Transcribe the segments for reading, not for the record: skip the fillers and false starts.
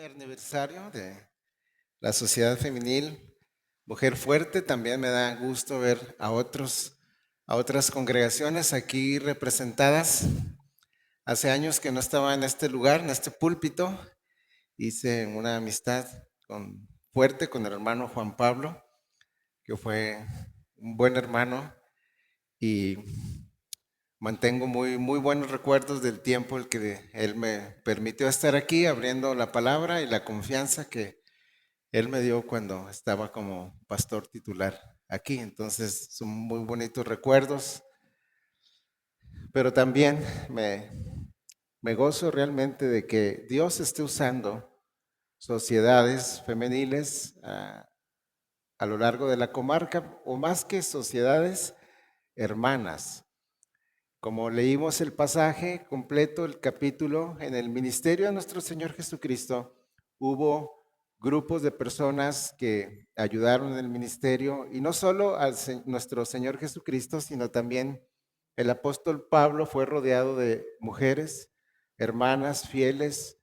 aniversario de la Sociedad Femenil Mujer Fuerte. También me da gusto ver a otras congregaciones aquí representadas. Hace años que no estaba en este lugar, en este púlpito. Hice una amistad fuerte con el hermano Juan Pablo, que fue un buen hermano, y mantengo muy buenos recuerdos del tiempo el que él me permitió estar aquí abriendo la palabra y la confianza que él me dio cuando estaba como pastor titular aquí. Entonces son muy bonitos recuerdos, pero también me gozo realmente de que Dios esté usando sociedades femeniles a lo largo de la comarca, o más que sociedades, hermanas. Como leímos el pasaje completo, el capítulo, en el ministerio de nuestro Señor Jesucristo, hubo grupos de personas que ayudaron en el ministerio, y no solo a nuestro Señor Jesucristo, sino también el apóstol Pablo fue rodeado de mujeres, hermanas fieles.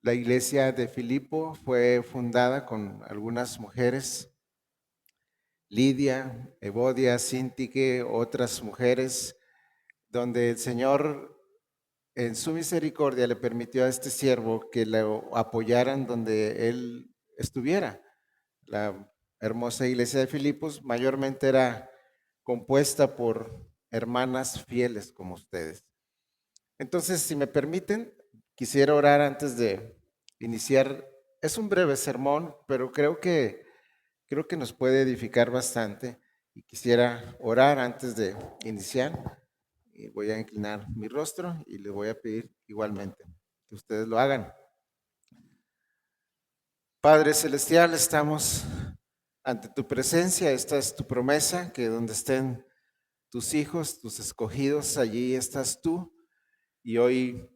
La iglesia de Filipo fue fundada con algunas mujeres, Lidia, Evodia, Sintique, otras mujeres, donde el Señor en su misericordia le permitió a este siervo que lo apoyaran donde él estuviera. La hermosa iglesia de Filipos mayormente era compuesta por hermanas fieles como ustedes. Entonces, si me permiten, quisiera orar antes de iniciar. Es un breve sermón, pero creo que nos puede edificar bastante, y quisiera orar antes de iniciar. Y voy a inclinar mi rostro y le voy a pedir igualmente que ustedes lo hagan. Padre Celestial, estamos ante tu presencia. Esta es tu promesa, que donde estén tus hijos, tus escogidos, allí estás tú. Y hoy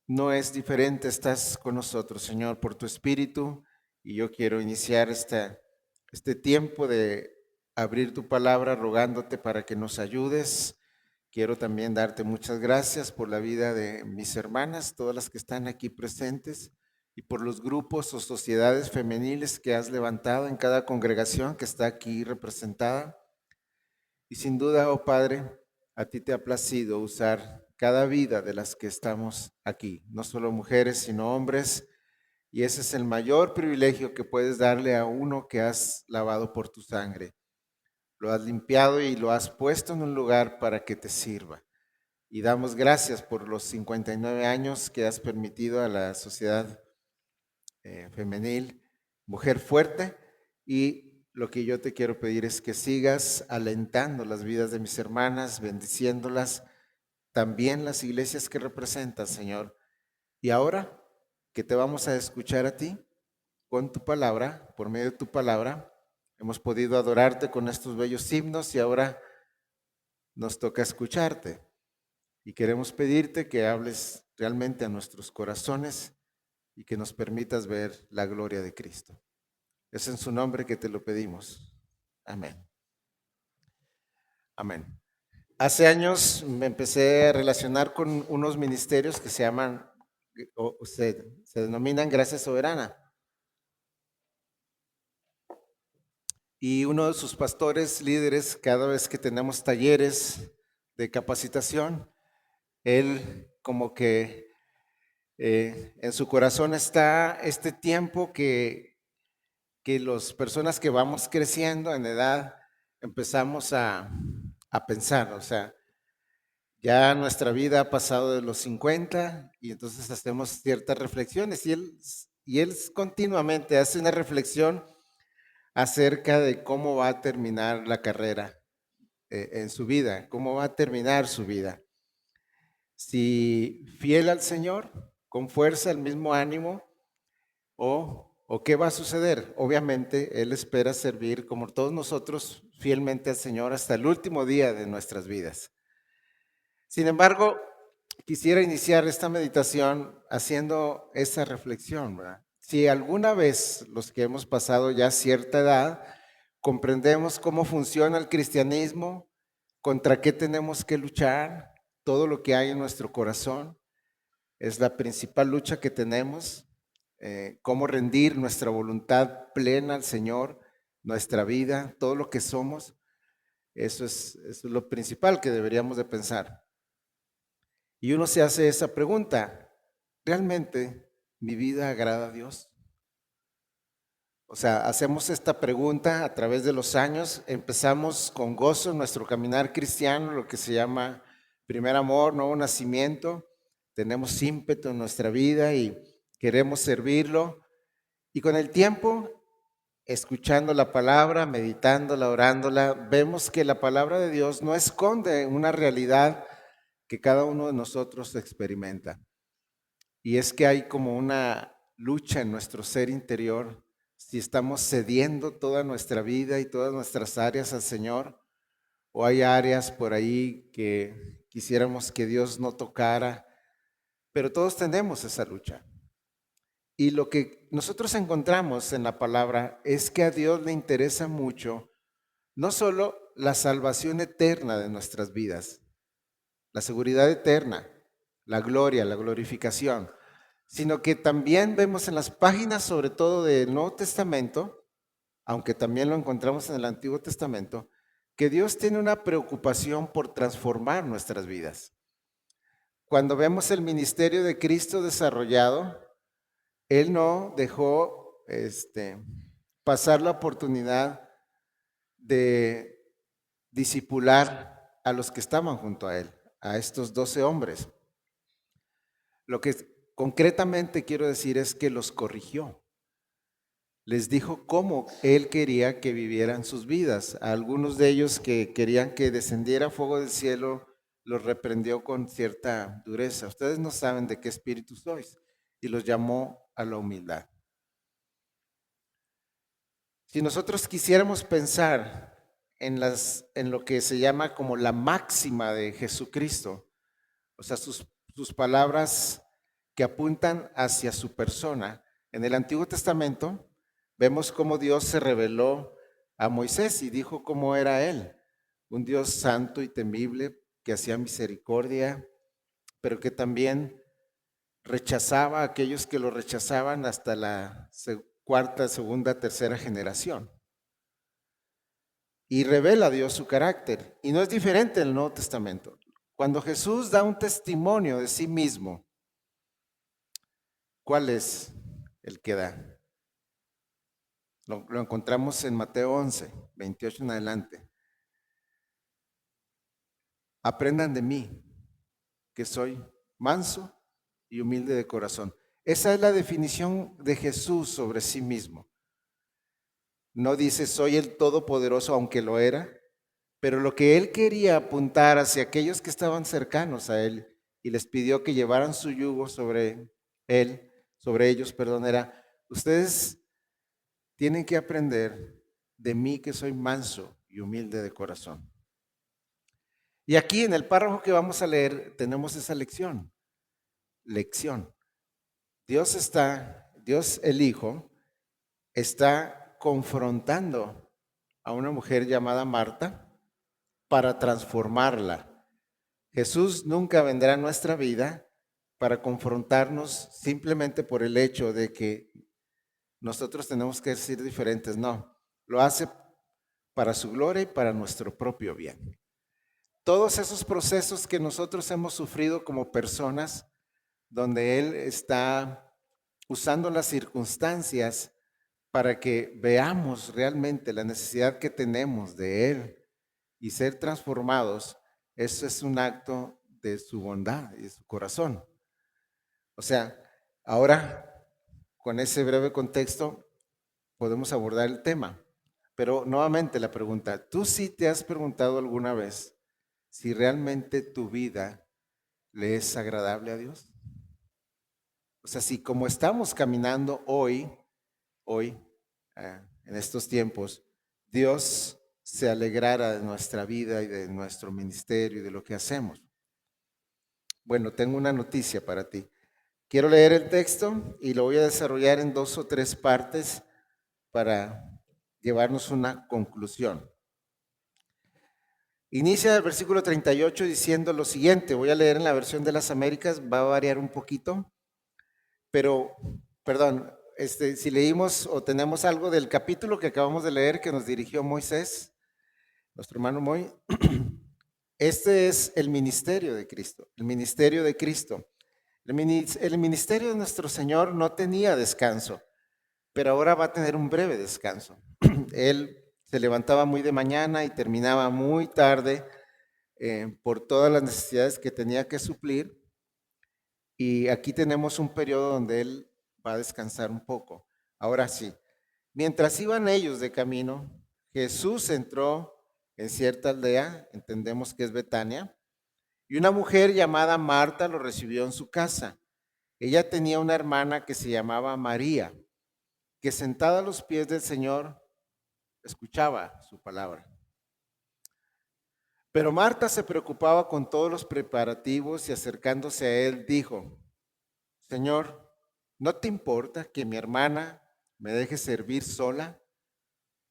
no es diferente, estás con nosotros, Señor, por tu Espíritu. Y yo quiero iniciar este tiempo de abrir tu palabra rogándote para que nos ayudes. Quiero también darte muchas gracias por la vida de mis hermanas, todas las que están aquí presentes, y por los grupos o sociedades femeniles que has levantado en cada congregación que está aquí representada. Y sin duda, oh Padre, a ti te ha placido usar cada vida de las que estamos aquí, no solo mujeres, sino hombres, y ese es el mayor privilegio que puedes darle a uno que has lavado por tu sangre. Lo has limpiado y lo has puesto en un lugar para que te sirva. Y damos gracias por los 59 años que has permitido a la sociedad femenil Mujer Fuerte. Y lo que yo te quiero pedir es que sigas alentando las vidas de mis hermanas, bendiciéndolas, también las iglesias que representas, Señor. Y ahora que te vamos a escuchar a ti con tu palabra, por medio de tu palabra, hemos podido adorarte con estos bellos himnos, y ahora nos toca escucharte. Y queremos pedirte que hables realmente a nuestros corazones y que nos permitas ver la gloria de Cristo. Es en su nombre que te lo pedimos. Amén. Amén. Hace años me empecé a relacionar con unos ministerios que se llaman, o se denominan Gracia Soberana. Y uno de sus pastores líderes, cada vez que tenemos talleres de capacitación, él como que en su corazón está este tiempo que las personas que vamos creciendo en edad empezamos a pensar, o sea, ya nuestra vida ha pasado de los 50, y entonces hacemos ciertas reflexiones, y él continuamente hace una reflexión acerca de cómo va a terminar la carrera en su vida, cómo va a terminar su vida. Si fiel al Señor, con fuerza, el mismo ánimo, o qué va a suceder. Obviamente, Él espera servir, como todos nosotros, fielmente al Señor hasta el último día de nuestras vidas. Sin embargo, quisiera iniciar esta meditación haciendo esa reflexión, ¿verdad? Si alguna vez los que hemos pasado ya cierta edad comprendemos cómo funciona el cristianismo, contra qué tenemos que luchar, todo lo que hay en nuestro corazón, es la principal lucha que tenemos. cómo rendir nuestra voluntad plena al Señor, nuestra vida, todo lo que somos. Eso es lo principal que deberíamos de pensar. Y uno se hace esa pregunta, ¿realmente mi vida agrada a Dios? O sea, hacemos esta pregunta a través de los años, empezamos con gozo nuestro caminar cristiano, lo que se llama primer amor, nuevo nacimiento, tenemos ímpetu en nuestra vida y queremos servirlo. Y con el tiempo, escuchando la palabra, meditándola, orándola, vemos que la palabra de Dios no esconde una realidad que cada uno de nosotros experimenta. Y es que hay como una lucha en nuestro ser interior, si estamos cediendo toda nuestra vida y todas nuestras áreas al Señor, o hay áreas por ahí que quisiéramos que Dios no tocara, pero todos tenemos esa lucha. Y lo que nosotros encontramos en la palabra es que a Dios le interesa mucho no solo la salvación eterna de nuestras vidas, la seguridad eterna, la gloria, la glorificación, sino que también vemos en las páginas, sobre todo del Nuevo Testamento, aunque también lo encontramos en el Antiguo Testamento, que Dios tiene una preocupación por transformar nuestras vidas. Cuando vemos el ministerio de Cristo desarrollado, Él no dejó pasar la oportunidad de discipular a los que estaban junto a Él, a estos 12 hombres. Lo que concretamente quiero decir es que los corrigió. Les dijo cómo Él quería que vivieran sus vidas. A algunos de ellos que querían que descendiera fuego del cielo, los reprendió con cierta dureza. Ustedes no saben de qué espíritu sois. Y los llamó a la humildad. Si nosotros quisiéramos pensar en lo que se llama como la máxima de Jesucristo, o sea, sus palabras que apuntan hacia su persona, en el Antiguo Testamento vemos cómo Dios se reveló a Moisés y dijo cómo era él, un Dios santo y temible que hacía misericordia, pero que también rechazaba a aquellos que lo rechazaban hasta la cuarta, segunda, tercera generación. Y revela a Dios su carácter. Y no es diferente en el Nuevo Testamento. Cuando Jesús da un testimonio de sí mismo, ¿cuál es el que da? Lo encontramos en Mateo 11, 28 en adelante. Aprendan de mí, que soy manso y humilde de corazón. Esa es la definición de Jesús sobre sí mismo. No dice soy el todopoderoso, aunque lo era, pero lo que él quería apuntar hacia aquellos que estaban cercanos a él y les pidió que llevaran su yugo sobre él, sobre ellos, perdón, era, ustedes tienen que aprender de mí que soy manso y humilde de corazón. Y aquí en el párrafo que vamos a leer tenemos esa lección. Dios el Hijo está confrontando a una mujer llamada Marta para transformarla. Jesús nunca vendrá a nuestra vida para confrontarnos simplemente por el hecho de que nosotros tenemos que ser diferentes. No, lo hace para su gloria y para nuestro propio bien. Todos esos procesos que nosotros hemos sufrido como personas, donde Él está usando las circunstancias para que veamos realmente la necesidad que tenemos de Él y ser transformados, eso es un acto de su bondad y de su corazón. O sea, ahora con ese breve contexto podemos abordar el tema. Pero nuevamente la pregunta, ¿tú sí te has preguntado alguna vez si realmente tu vida le es agradable a Dios? O sea, si como estamos caminando hoy, en estos tiempos, Dios se alegrara de nuestra vida y de nuestro ministerio y de lo que hacemos. Bueno, tengo una noticia para ti. Quiero leer el texto y lo voy a desarrollar en 2 o 3 partes para llevarnos una conclusión. Inicia el versículo 38 diciendo lo siguiente, voy a leer en la versión de las Américas, va a variar un poquito, pero perdón, si leímos o tenemos algo del capítulo que acabamos de leer que nos dirigió Moisés, nuestro hermano Moy, este es el ministerio de Cristo, el ministerio de Cristo. El ministerio de nuestro Señor no tenía descanso, pero ahora va a tener un breve descanso. Él se levantaba muy de mañana y terminaba muy tarde por todas las necesidades que tenía que suplir. Y aquí tenemos un periodo donde Él va a descansar un poco. Ahora sí, mientras iban ellos de camino, Jesús entró en cierta aldea, entendemos que es Betania, y una mujer llamada Marta lo recibió en su casa. Ella tenía una hermana que se llamaba María, que sentada a los pies del Señor escuchaba su palabra. Pero Marta se preocupaba con todos los preparativos y acercándose a él dijo, Señor, ¿no te importa que mi hermana me deje servir sola?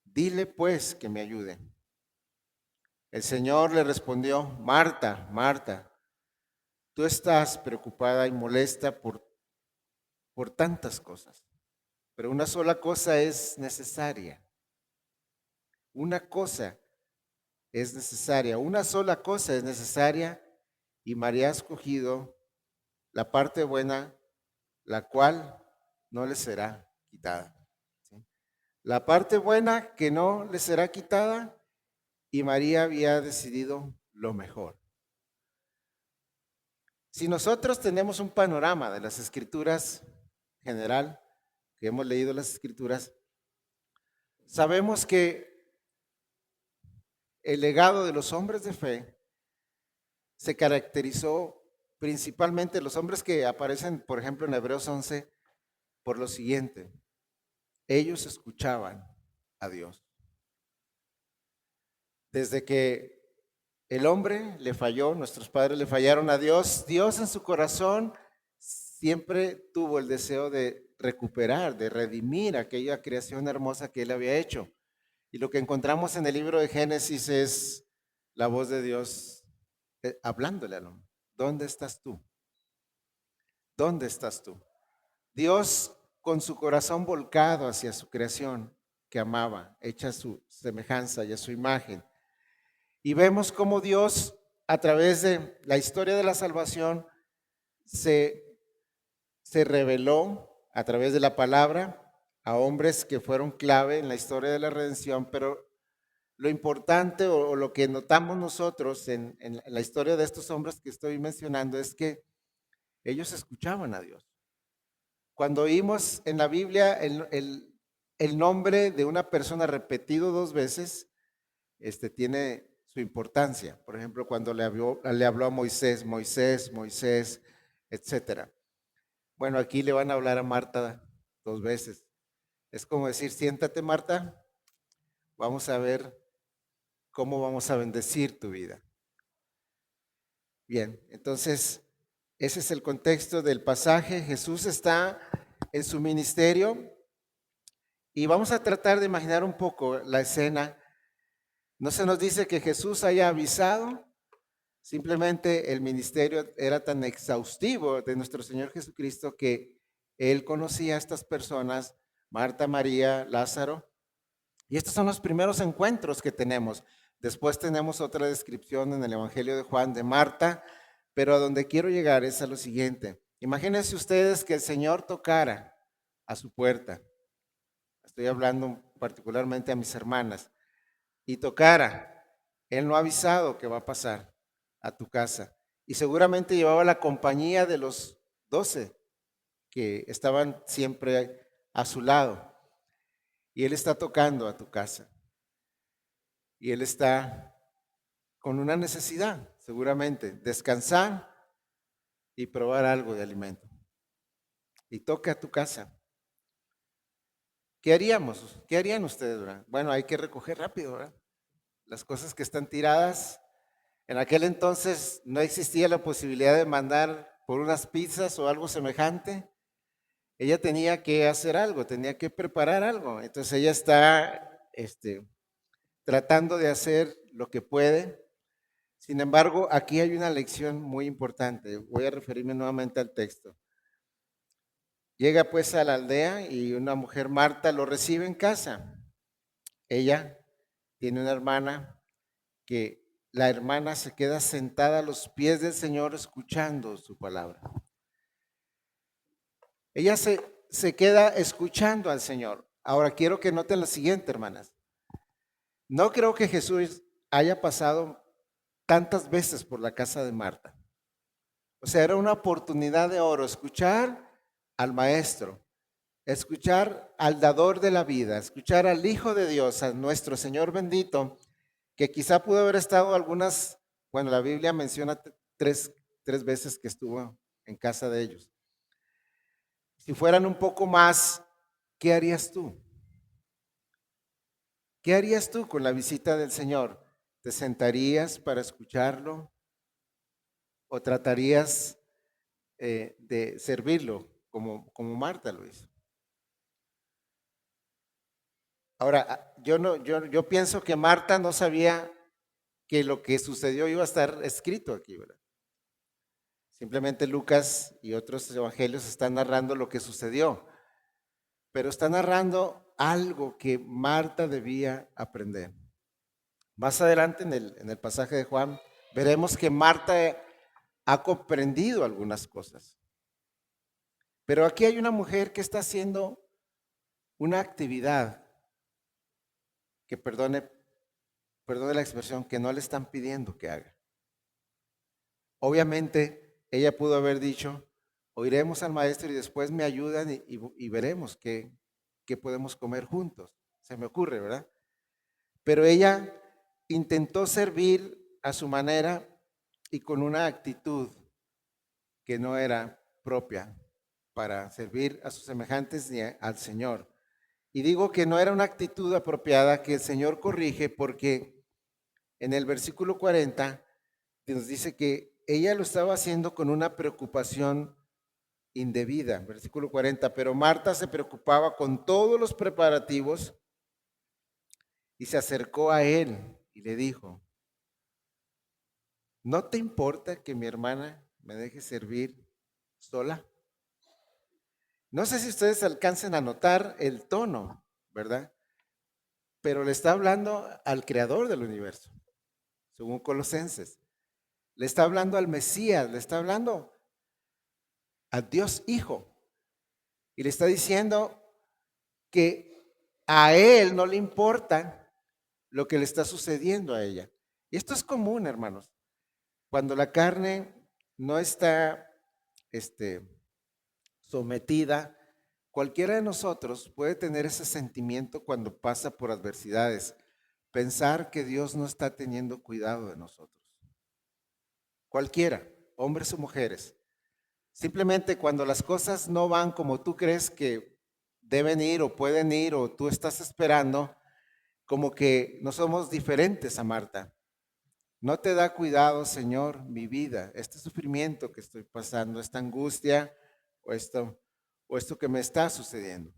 Dile pues que me ayude. El Señor le respondió, Marta, Marta, tú estás preocupada y molesta por tantas cosas, pero una sola cosa es necesaria. Una cosa es necesaria, una sola cosa es necesaria y María ha escogido la parte buena, la cual no le será quitada. ¿Sí? La parte buena que no le será quitada y María había decidido lo mejor. Si nosotros tenemos un panorama de las escrituras general, que hemos leído las escrituras, sabemos que el legado de los hombres de fe se caracterizó principalmente, los hombres que aparecen, por ejemplo, en Hebreos 11, por lo siguiente. Ellos escuchaban a Dios. Desde que el hombre le falló, nuestros padres le fallaron a Dios, Dios en su corazón siempre tuvo el deseo de recuperar, de redimir aquella creación hermosa que él había hecho. Y lo que encontramos en el libro de Génesis es la voz de Dios hablándole al hombre. ¿Dónde estás tú? ¿Dónde estás tú? Dios con su corazón volcado hacia su creación que amaba, hecha a su semejanza y a su imagen. Y vemos cómo Dios, a través de la historia de la salvación, se reveló a través de la palabra a hombres que fueron clave en la historia de la redención, pero lo importante o lo que notamos nosotros en la historia de estos hombres que estoy mencionando es que ellos escuchaban a Dios. Cuando oímos en la Biblia el nombre de una persona repetido 2 veces, tiene su importancia. Por ejemplo, cuando le habló a Moisés, Moisés, Moisés, etcétera. Bueno, aquí le van a hablar a Marta 2 veces. Es como decir, siéntate Marta, vamos a ver cómo vamos a bendecir tu vida. Bien, entonces ese es el contexto del pasaje. Jesús está en su ministerio y vamos a tratar de imaginar un poco la escena. No se nos dice que Jesús haya avisado, simplemente el ministerio era tan exhaustivo de nuestro Señor Jesucristo que Él conocía a estas personas, Marta, María, Lázaro, y estos son los primeros encuentros que tenemos. Después tenemos otra descripción en el Evangelio de Juan de Marta, pero a donde quiero llegar es a lo siguiente. Imagínense ustedes que el Señor tocara a su puerta. Estoy hablando particularmente a mis hermanas. Y tocara. Él no ha avisado que va a pasar a tu casa. Y seguramente llevaba la compañía de los 12 que estaban siempre a su lado. Y Él está tocando a tu casa. Y Él está con una necesidad, seguramente, descansar y probar algo de alimento. Y toca a tu casa. ¿Qué haríamos? ¿Qué harían ustedes, verdad? Bueno, hay que recoger rápido, ¿verdad? Las cosas que están tiradas. En aquel entonces no existía la posibilidad de mandar por unas pizzas o algo semejante. Ella tenía que hacer algo, tenía que preparar algo. Entonces ella está tratando de hacer lo que puede. Sin embargo, aquí hay una lección muy importante. Voy a referirme nuevamente al texto. Llega pues a la aldea y una mujer, Marta, lo recibe en casa. Ella tiene una hermana que la hermana se queda sentada a los pies del Señor escuchando su palabra. Ella se queda escuchando al Señor. Ahora quiero que noten lo siguiente, hermanas. No creo que Jesús haya pasado tantas veces por la casa de Marta. O sea, era una oportunidad de oro escuchar al Maestro, escuchar al dador de la vida, escuchar al Hijo de Dios, a nuestro Señor bendito, que quizá pudo haber estado algunas, bueno, la Biblia menciona tres veces que estuvo en casa de ellos. Si fueran un poco más, ¿qué harías tú? ¿Qué harías tú con la visita del Señor? ¿Te sentarías para escucharlo o tratarías de servirlo como Marta lo hizo? Ahora, yo pienso que Marta no sabía que lo que sucedió iba a estar escrito aquí, ¿verdad? Simplemente Lucas y otros evangelios están narrando lo que sucedió, pero está narrando algo que Marta debía aprender. Más adelante en el pasaje de Juan, veremos que Marta ha comprendido algunas cosas. Pero aquí hay una mujer que está haciendo una actividad que, perdone la expresión, que no le están pidiendo que haga. Obviamente, ella pudo haber dicho, oiremos al maestro y después me ayudan y veremos qué podemos comer juntos. Se me ocurre, ¿verdad? Pero ella intentó servir a su manera y con una actitud que no era propia para servir a sus semejantes ni al Señor. Y digo que no era una actitud apropiada que el Señor corrige porque en el versículo 40 nos dice que ella lo estaba haciendo con una preocupación indebida. Versículo 40, pero Marta se preocupaba con todos los preparativos y se acercó a él y le dijo, ¿no te importa que mi hermana me deje servir sola? No sé si ustedes alcancen a notar el tono, ¿verdad? Pero le está hablando al creador del universo, según Colosenses. Le está hablando al Mesías, le está hablando a Dios Hijo. Y le está diciendo que a él no le importa lo que le está sucediendo a ella. Y esto es común, hermanos. Cuando la carne no está sometida, cualquiera de nosotros puede tener ese sentimiento cuando pasa por adversidades, pensar que Dios no está teniendo cuidado de nosotros. Cualquiera, hombres o mujeres. Simplemente cuando las cosas no van como tú crees que deben ir o pueden ir o tú estás esperando, como que no somos diferentes a Marta. No te da cuidado, Señor, mi vida, este sufrimiento que estoy pasando, esta angustia o esto que me está sucediendo.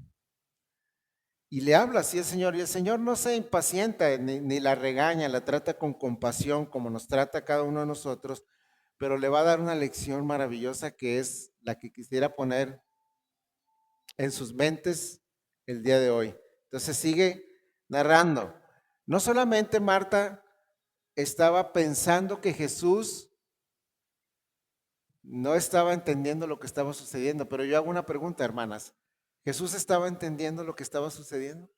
Y le habla así al Señor, y el Señor no se impacienta ni la regaña, la trata con compasión como nos trata cada uno de nosotros, pero le va a dar una lección maravillosa que es la que quisiera poner en sus mentes el día de hoy. Entonces sigue narrando. No solamente Marta estaba pensando que Jesús no estaba entendiendo lo que estaba sucediendo, pero yo hago una pregunta, hermanas. ¿Jesús estaba entendiendo lo que estaba sucediendo?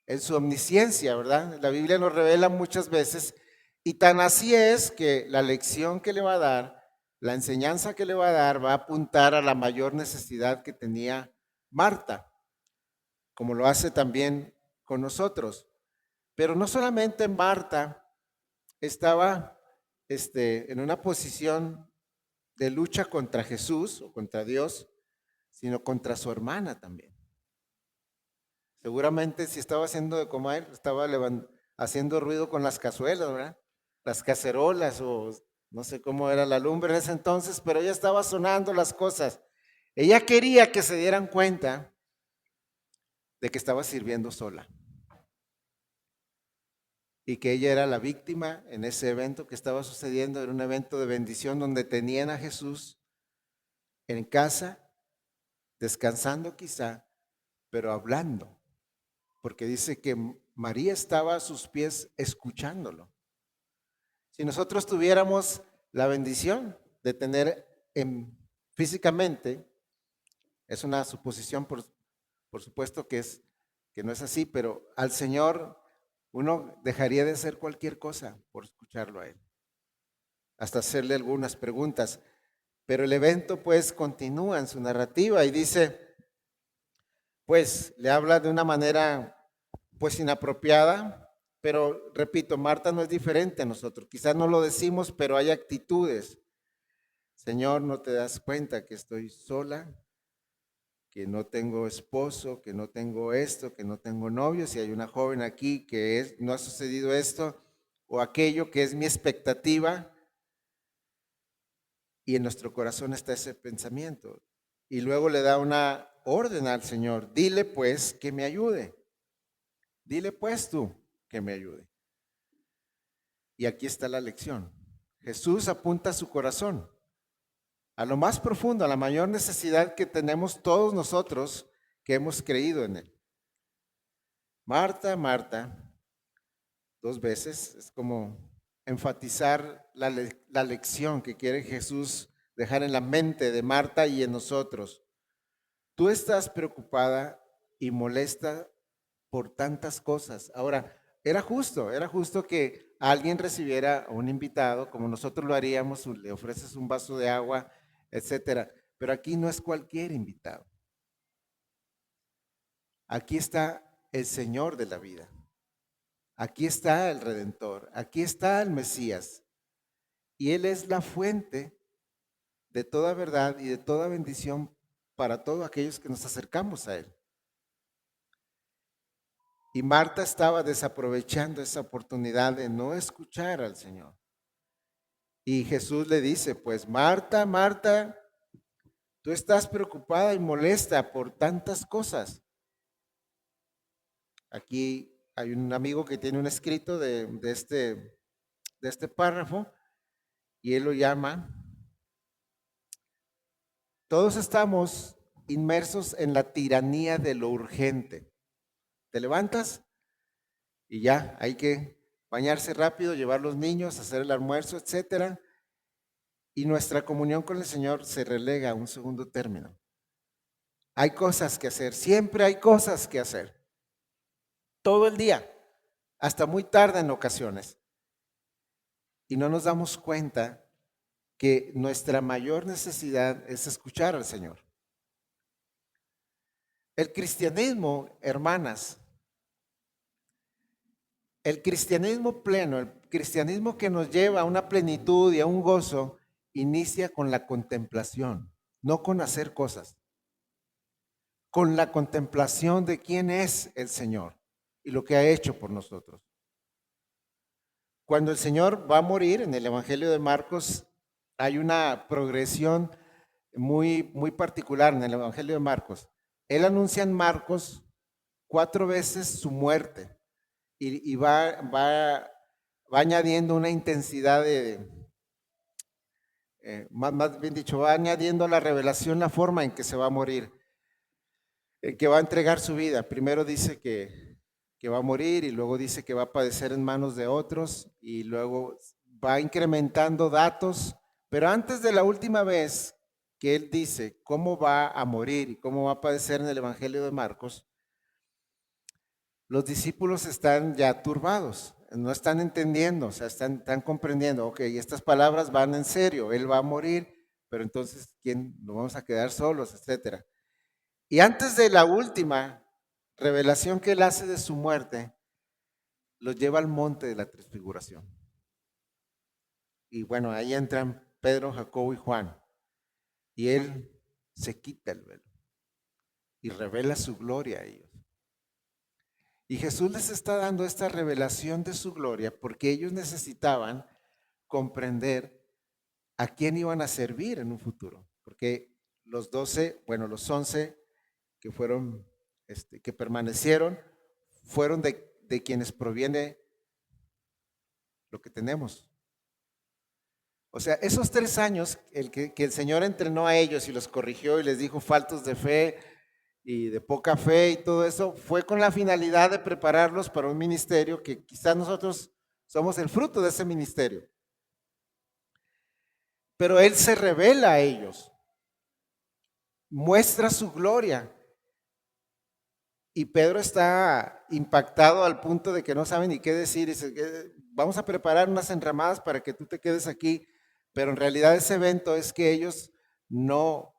En su omnisciencia, ¿verdad? La Biblia nos revela muchas veces, y tan así es que la lección que le va a dar, la enseñanza que le va a dar, va a apuntar a la mayor necesidad que tenía Marta, como lo hace también con nosotros. Pero no solamente Marta estaba en una posición de lucha contra Jesús o contra Dios, sino contra su hermana también. Seguramente si estaba haciendo de comer, estaba haciendo ruido con las cazuelas, ¿verdad? Las cacerolas o no sé cómo era la lumbre en ese entonces, pero ella estaba sonando las cosas. Ella quería que se dieran cuenta de que estaba sirviendo sola y que ella era la víctima en ese evento que estaba sucediendo. Era un evento de bendición donde tenían a Jesús en casa descansando quizá, pero hablando, porque dice que María estaba a sus pies escuchándolo. Si nosotros tuviéramos la bendición de tener físicamente, es una suposición, por supuesto que no es así, pero al Señor uno dejaría de hacer cualquier cosa por escucharlo a Él, hasta hacerle algunas preguntas. Pero el evento pues continúa en su narrativa y dice, pues le habla de una manera pues inapropiada, pero repito, Marta no es diferente a nosotros. Quizás no lo decimos, pero hay actitudes. Señor, ¿no te das cuenta que estoy sola? Que no tengo esposo, que no tengo esto, que no tengo novio. Si hay una joven aquí que no ha sucedido esto o aquello que es mi expectativa, y en nuestro corazón está ese pensamiento. Y luego le da una orden al Señor, dile pues que me ayude. Dile pues tú que me ayude. Y aquí está la lección. Jesús apunta a su corazón, a lo más profundo, a la mayor necesidad que tenemos todos nosotros que hemos creído en Él. Marta, Marta, 2 veces, es como enfatizar la lección que quiere Jesús dejar en la mente de Marta y en nosotros. Tú estás preocupada y molesta por tantas cosas. Ahora, era justo que alguien recibiera a un invitado, como nosotros lo haríamos, le ofreces un vaso de agua, etcétera. Pero aquí no es cualquier invitado. Aquí está el Señor de la vida. Aquí está el Redentor. Aquí está el Mesías. Y Él es la fuente de toda verdad y de toda bendición para todos aquellos que nos acercamos a Él. Y Marta estaba desaprovechando esa oportunidad de no escuchar al Señor. Y Jesús le dice, pues Marta, Marta, tú estás preocupada y molesta por tantas cosas. Aquí hay un amigo que tiene un escrito de este párrafo y él lo llama, todos estamos inmersos en la tiranía de lo urgente. Te levantas y ya, hay que bañarse rápido, llevar los niños, hacer el almuerzo, etcétera. Y nuestra comunión con el Señor se relega a un segundo término. Hay cosas que hacer, siempre hay cosas que hacer. Todo el día, hasta muy tarde en ocasiones. Y no nos damos cuenta que nuestra mayor necesidad es escuchar al Señor. El cristianismo, hermanas, el cristianismo pleno, el cristianismo que nos lleva a una plenitud y a un gozo, inicia con la contemplación, no con hacer cosas, con la contemplación de quién es el Señor y lo que ha hecho por nosotros. Cuando el Señor va a morir, en el Evangelio de Marcos hay una progresión muy particular en el Evangelio de Marcos. Él anuncia en Marcos 4 veces su muerte y va añadiendo una intensidad más bien dicho, va añadiendo la revelación, la forma en que se va a morir, en que va a entregar su vida. Primero dice que va a morir y luego dice que va a padecer en manos de otros y luego va incrementando datos, pero antes de la última vez que él dice cómo va a morir y cómo va a padecer en el Evangelio de Marcos, los discípulos están ya turbados, no están entendiendo, o sea, están comprendiendo, ok, estas palabras van en serio, él va a morir, pero entonces, ¿quién? Nos vamos a quedar solos, etcétera. Y antes de la última revelación que él hace de su muerte, los lleva al monte de la transfiguración. Y bueno, ahí entran Pedro, Jacobo y Juan. Y él se quita el velo y revela su gloria a ellos. Y Jesús les está dando esta revelación de su gloria porque ellos necesitaban comprender a quién iban a servir en un futuro. Porque los 12, bueno, los 11 que fueron, que permanecieron, fueron de quienes proviene lo que tenemos. O sea, esos 3 años que el Señor entrenó a ellos y los corrigió y les dijo faltos de fe y de poca fe y todo eso, fue con la finalidad de prepararlos para un ministerio que quizás nosotros somos el fruto de ese ministerio. Pero Él se revela a ellos, muestra su gloria. Y Pedro está impactado al punto de que no sabe ni qué decir. Dice, vamos a preparar unas enramadas para que tú te quedes aquí. Pero en realidad ese evento es que ellos no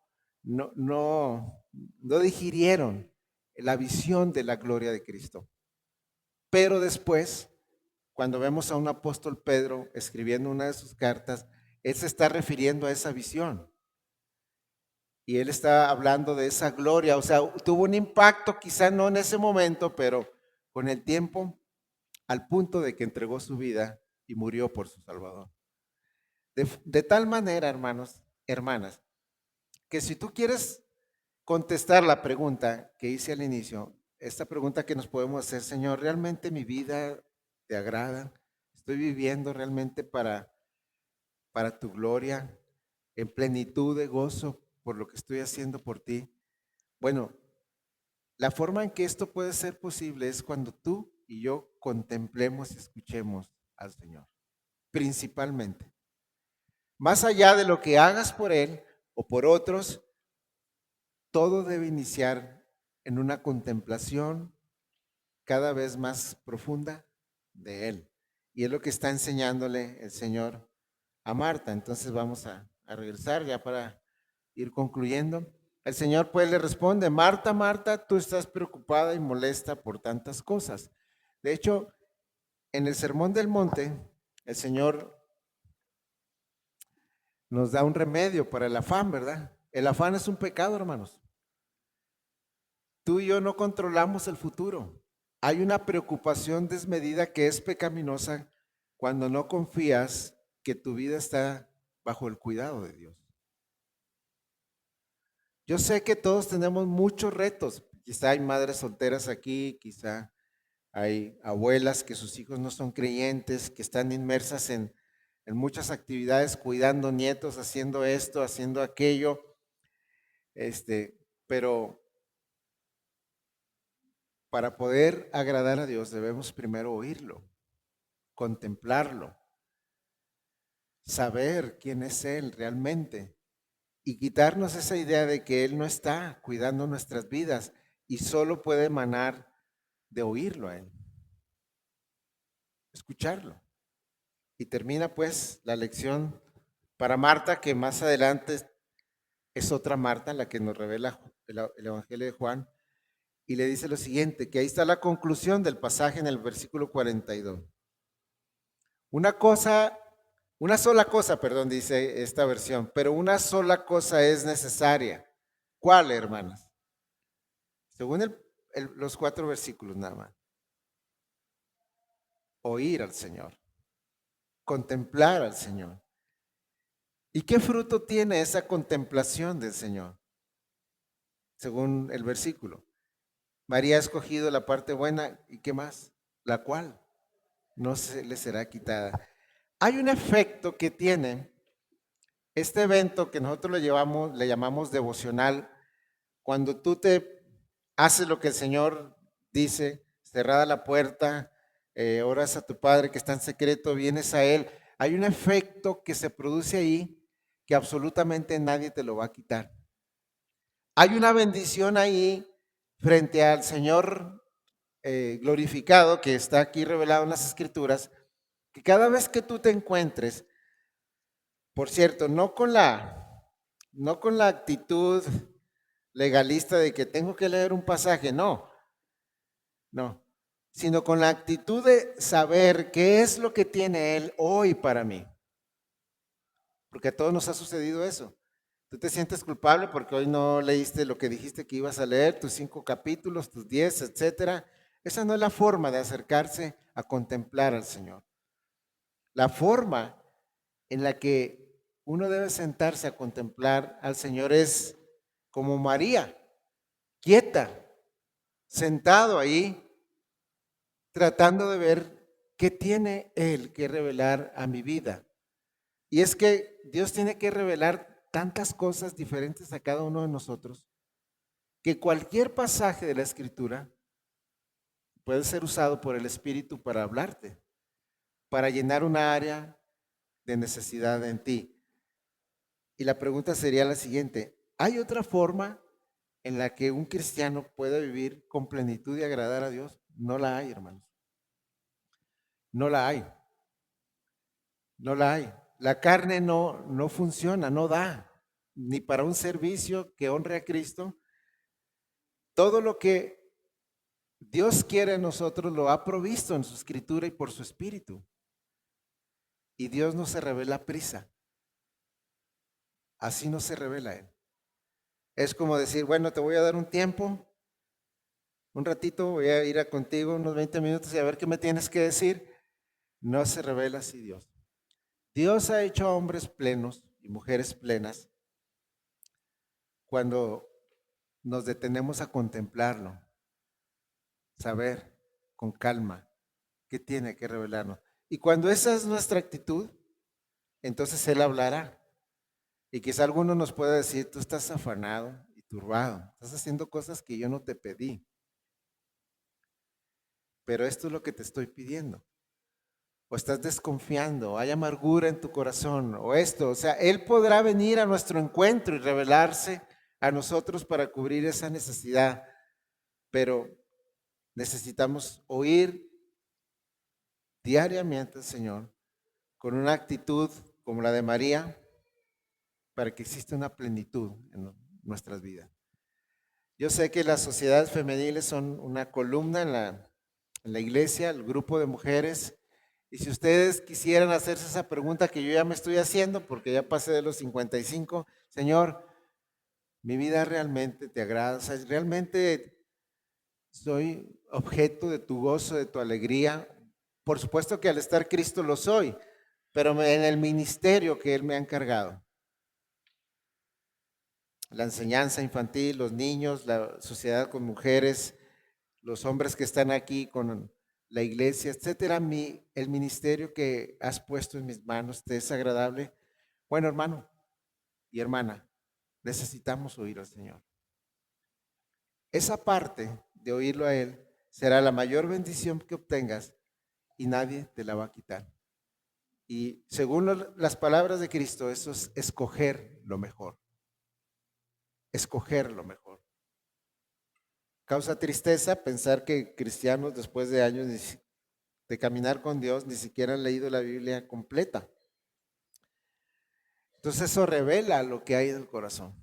digirieron la visión de la gloria de Cristo. Pero después, cuando vemos a un apóstol Pedro escribiendo una de sus cartas, él se está refiriendo a esa visión. Y él está hablando de esa gloria, o sea, tuvo un impacto, quizá no en ese momento, pero con el tiempo, al punto de que entregó su vida y murió por su Salvador. De tal manera, hermanos, hermanas, que si tú quieres contestar la pregunta que hice al inicio, esta pregunta que nos podemos hacer, Señor, ¿realmente mi vida te agrada? ¿Estoy viviendo realmente para tu gloria, en plenitud de gozo por lo que estoy haciendo por ti? Bueno, la forma en que esto puede ser posible es cuando tú y yo contemplemos y escuchemos al Señor, principalmente. Más allá de lo que hagas por Él o por otros, todo debe iniciar en una contemplación cada vez más profunda de Él. Y es lo que está enseñándole el Señor a Marta. Entonces vamos a regresar ya para ir concluyendo. El Señor pues le responde, Marta, Marta, tú estás preocupada y molesta por tantas cosas. De hecho, en el Sermón del Monte, el Señor nos da un remedio para el afán, ¿verdad? El afán es un pecado, hermanos. Tú y yo no controlamos el futuro. Hay una preocupación desmedida que es pecaminosa cuando no confías que tu vida está bajo el cuidado de Dios. Yo sé que todos tenemos muchos retos. Quizá hay madres solteras aquí, quizá hay abuelas que sus hijos no son creyentes, que están inmersas en muchas actividades, cuidando nietos, haciendo esto, haciendo aquello. Pero para poder agradar a Dios debemos primero oírlo, contemplarlo, saber quién es Él realmente y quitarnos esa idea de que Él no está cuidando nuestras vidas y solo puede emanar de oírlo a Él, escucharlo. Y termina pues la lección para Marta, que más adelante es otra Marta la que nos revela el Evangelio de Juan, y le dice lo siguiente, que ahí está la conclusión del pasaje en el versículo 42. Una sola cosa, perdón, dice esta versión, pero una sola cosa es necesaria. ¿Cuál, hermanas? Según los 4 versículos nada más. Oír al Señor, contemplar al Señor. ¿Y qué fruto tiene esa contemplación del Señor? Según el versículo. María ha escogido la parte buena, ¿y qué más? La cual no se le será quitada. Hay un efecto que tiene este evento que nosotros le llamamos devocional, cuando tú te haces lo que el Señor dice, cerrada la puerta, oras a tu Padre que está en secreto, vienes a Él. Hay un efecto que se produce ahí que absolutamente nadie te lo va a quitar. Hay una bendición ahí frente al Señor glorificado que está aquí revelado en las Escrituras, que cada vez que tú te encuentres, por cierto, no con la actitud legalista de que tengo que leer un pasaje, no, sino con la actitud de saber qué es lo que tiene Él hoy para mí. Porque a todos nos ha sucedido eso. Tú te sientes culpable porque hoy no leíste lo que dijiste que ibas a leer, tus 5 capítulos, tus 10, etcétera. Esa no es la forma de acercarse a contemplar al Señor. La forma en la que uno debe sentarse a contemplar al Señor es como María, quieta, sentado ahí, tratando de ver qué tiene Él que revelar a mi vida. Y es que Dios tiene que revelar tantas cosas diferentes a cada uno de nosotros, que cualquier pasaje de la Escritura puede ser usado por el Espíritu para hablarte, para llenar una área de necesidad en ti. Y la pregunta sería la siguiente: ¿hay otra forma en la que un cristiano pueda vivir con plenitud y agradar a Dios? No la hay, hermanos. No la hay. No la hay. La carne no funciona, no da, ni para un servicio que honre a Cristo. Todo lo que Dios quiere en nosotros lo ha provisto en su escritura y por su espíritu. Y Dios no se revela a prisa. Así no se revela Él. Es como decir, bueno, te voy a dar un tiempo, un ratito, voy a ir contigo unos 20 minutos y a ver qué me tienes que decir. No se revela así Dios. Dios ha hecho a hombres plenos y mujeres plenas cuando nos detenemos a contemplarlo, saber con calma qué tiene que revelarnos. Y cuando esa es nuestra actitud, entonces Él hablará. Y quizá alguno nos pueda decir, tú estás afanado y turbado, estás haciendo cosas que yo no te pedí, pero esto es lo que te estoy pidiendo. O estás desconfiando, o hay amargura en tu corazón, o esto. O sea, Él podrá venir a nuestro encuentro y revelarse a nosotros para cubrir esa necesidad, pero necesitamos oír diariamente al Señor con una actitud como la de María para que exista una plenitud en nuestras vidas. Yo sé que las sociedades femeniles son una columna en la iglesia, el grupo de mujeres. Y si ustedes quisieran hacerse esa pregunta que yo ya me estoy haciendo, porque ya pasé de los 55, Señor, mi vida realmente te agrada, o sea, realmente soy objeto de tu gozo, de tu alegría. Por supuesto que al estar Cristo lo soy, pero en el ministerio que Él me ha encargado, la enseñanza infantil, los niños, la sociedad con mujeres, los hombres que están aquí con la iglesia, etcétera, el ministerio que has puesto en mis manos te es agradable. Bueno, hermano y hermana, necesitamos oír al Señor. Esa parte de oírlo a Él será la mayor bendición que obtengas y nadie te la va a quitar. Y según las palabras de Cristo, eso es escoger lo mejor. Escoger lo mejor. Causa tristeza pensar que cristianos después de años de caminar con Dios ni siquiera han leído la Biblia completa. Entonces eso revela lo que hay en el corazón.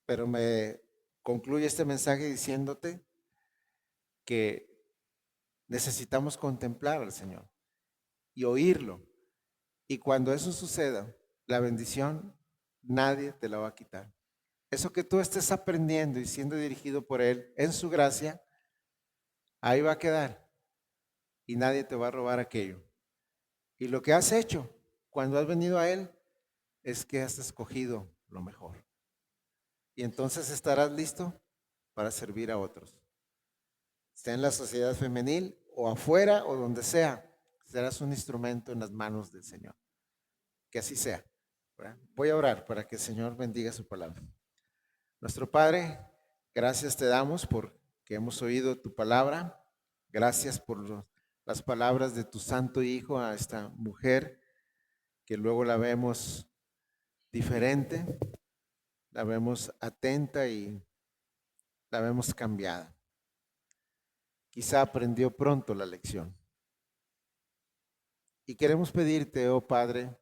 Pero me concluye este mensaje diciéndote que necesitamos contemplar al Señor y oírlo. Y cuando eso suceda, la bendición nadie te la va a quitar. Eso que tú estés aprendiendo y siendo dirigido por Él en su gracia, ahí va a quedar y nadie te va a robar aquello. Y lo que has hecho cuando has venido a Él es que has escogido lo mejor. Y entonces estarás listo para servir a otros. Sea en la sociedad femenil o afuera o donde sea, serás un instrumento en las manos del Señor. Que así sea. ¿Verdad? Voy a orar para que el Señor bendiga su palabra. Nuestro Padre, gracias te damos porque hemos oído tu palabra. Gracias por las palabras de tu santo Hijo a esta mujer que luego la vemos diferente, la vemos atenta y la vemos cambiada. Quizá aprendió pronto la lección. Y queremos pedirte, oh Padre,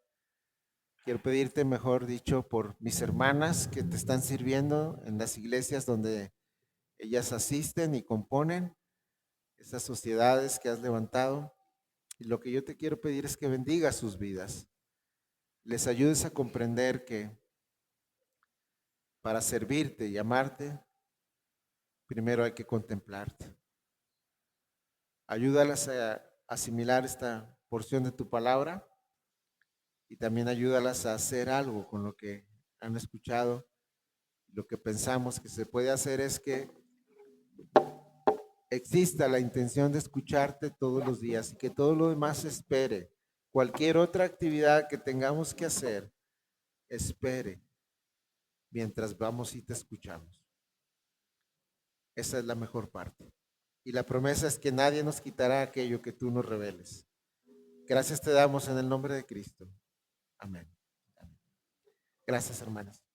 quiero pedirte, mejor dicho, por mis hermanas que te están sirviendo en las iglesias donde ellas asisten y componen, esas sociedades que has levantado. Y lo que yo te quiero pedir es que bendigas sus vidas. Les ayudes a comprender que para servirte y amarte, primero hay que contemplarte. Ayúdalas a asimilar esta porción de tu palabra y también ayúdalas a hacer algo con lo que han escuchado. Lo que pensamos que se puede hacer es que exista la intención de escucharte todos los días y que todo lo demás se espere Cualquier otra actividad que tengamos que hacer, espere mientras vamos y te escuchamos. Esa es la mejor parte. Y la promesa es que nadie nos quitará aquello que tú nos reveles. Gracias te damos en el nombre de Cristo. Amén. Gracias, hermanas.